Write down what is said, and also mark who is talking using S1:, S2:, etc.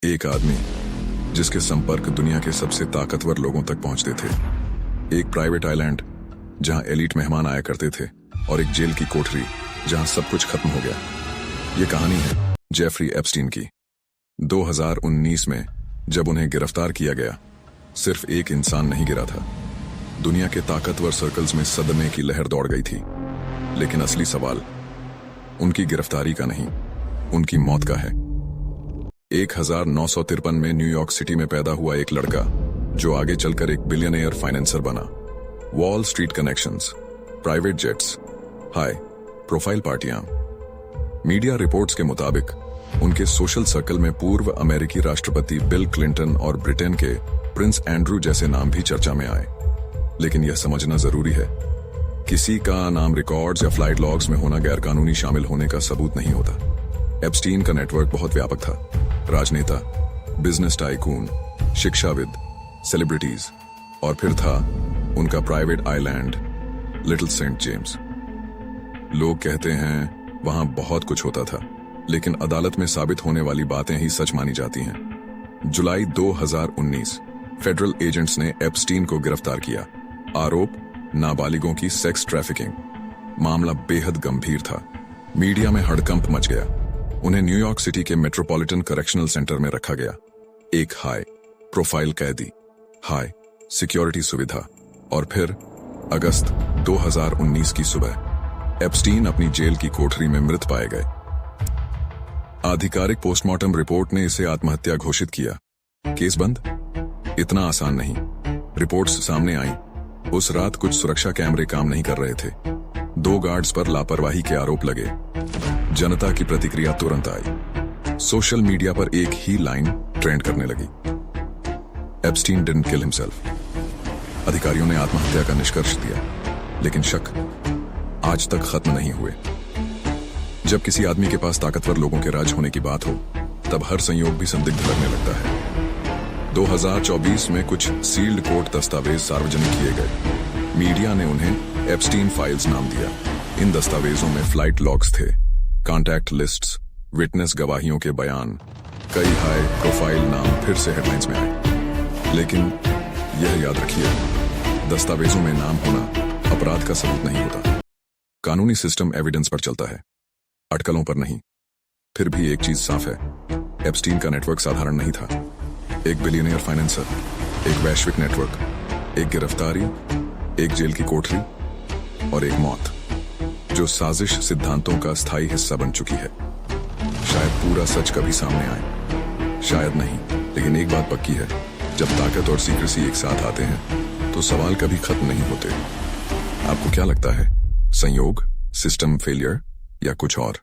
S1: एक आदमी जिसके संपर्क दुनिया के सबसे ताकतवर लोगों तक पहुंचते थे। एक प्राइवेट आइलैंड जहां एलीट मेहमान आया करते थे और एक जेल की कोठरी जहां सब कुछ खत्म हो गया। ये कहानी है जेफरी एप्स्टीन की। 2019 में जब उन्हें गिरफ्तार किया गया, सिर्फ एक इंसान नहीं गिरा था। दुनिया के ताकतवर सर्कल्स में सदमे की लहर दौड़ गई थी। लेकिन असली सवाल उनकी गिरफ्तारी का नहीं, उनकी मौत का है। 1953 में न्यूयॉर्क सिटी में पैदा हुआ एक लड़का जो आगे चलकर एक बिलियनियर फाइनेंसर बना। Wall street connections, private jets, high profile पार्टियां। मीडिया रिपोर्ट्स के मुताबिक उनके सोशल सर्कल में पूर्व अमेरिकी राष्ट्रपति बिल क्लिंटन और ब्रिटेन के प्रिंस एंड्रू जैसे नाम भी चर्चा में आए। लेकिन यह समझना जरूरी है, किसी का नाम रिकॉर्ड्स या फ्लाइट लॉग्स में होना गैरकानूनी शामिल होने का सबूत नहीं होता। एप्स्टीन का नेटवर्क बहुत व्यापक था। राजनेता, बिजनेस टाइकून, शिक्षाविद, सेलिब्रिटीज और फिर था उनका private island Little Saint James. लोग कहते हैं वहां बहुत कुछ होता था, लेकिन अदालत में साबित होने वाली बातें ही सच मानी जाती हैं। जुलाई 2019 फेडरल एजेंट्स ने एप्स्टीन को गिरफ्तार किया। आरोप नाबालिगों की सेक्स ट्रैफिकिंग। मामला बेहद गंभीर था। मीडिया में हड़कंप मच गया। उन्हें न्यूयॉर्क सिटी के मेट्रोपॉलिटन करेक्शनल सेंटर में रखा गया। एक हाई प्रोफाइल कैदी, हाई सिक्योरिटी सुविधा। और फिर अगस्त 2019 की सुबह एप्स्टीन अपनी जेल की कोठरी में मृत पाए गए। आधिकारिक पोस्टमार्टम रिपोर्ट ने इसे आत्महत्या घोषित किया। केस बंद? इतना आसान नहीं। रिपोर्ट्स सामने आई। उस रात कुछ सुरक्षा कैमरे काम नहीं कर रहे थे। 2 गार्ड्स पर लापरवाही के आरोप लगे। जनता की प्रतिक्रिया तुरंत आई। सोशल मीडिया पर एक ही लाइन ट्रेंड करने लगी, एप्स्टीन डिडंट किल हिमसेल्फ। अधिकारियों ने आत्महत्या का निष्कर्ष दिया, लेकिन शक आज तक खत्म नहीं हुए। जब किसी आदमी के पास ताकतवर लोगों के राज होने की बात हो, तब हर संयोग भी संदिग्ध लगने लगता है। 2024 में कुछ सील्ड कोर्ट दस्तावेज सार्वजनिक किए गए। मीडिया ने उन्हें एप्स्टीन फाइल्स नाम दिया। इन दस्तावेजों में फ्लाइट लॉग्स थे, कॉन्टैक्ट लिस्ट्स, विटनेस गवाहियों के बयान। कई हाई प्रोफाइल नाम फिर से हेडलाइंस में आए। लेकिन यह याद रखिए, दस्तावेजों में नाम होना अपराध का सबूत नहीं होता। कानूनी सिस्टम एविडेंस पर चलता है, अटकलों पर नहीं। फिर भी एक चीज साफ है, एप्स्टीन का नेटवर्क साधारण नहीं था। एक बिलियनियर फाइनेंसर, एक वैश्विक नेटवर्क, एक गिरफ्तारी, एक जेल की कोठरी और एक मौत जो साजिश सिद्धांतों का स्थायी हिस्सा बन चुकी है। शायद पूरा सच कभी सामने आए, शायद नहीं, लेकिन एक बात पक्की है, जब ताकत और सीक्रेसी एक साथ आते हैं तो सवाल कभी खत्म नहीं होते। आपको क्या लगता है, संयोग, सिस्टम फेलियर या कुछ और?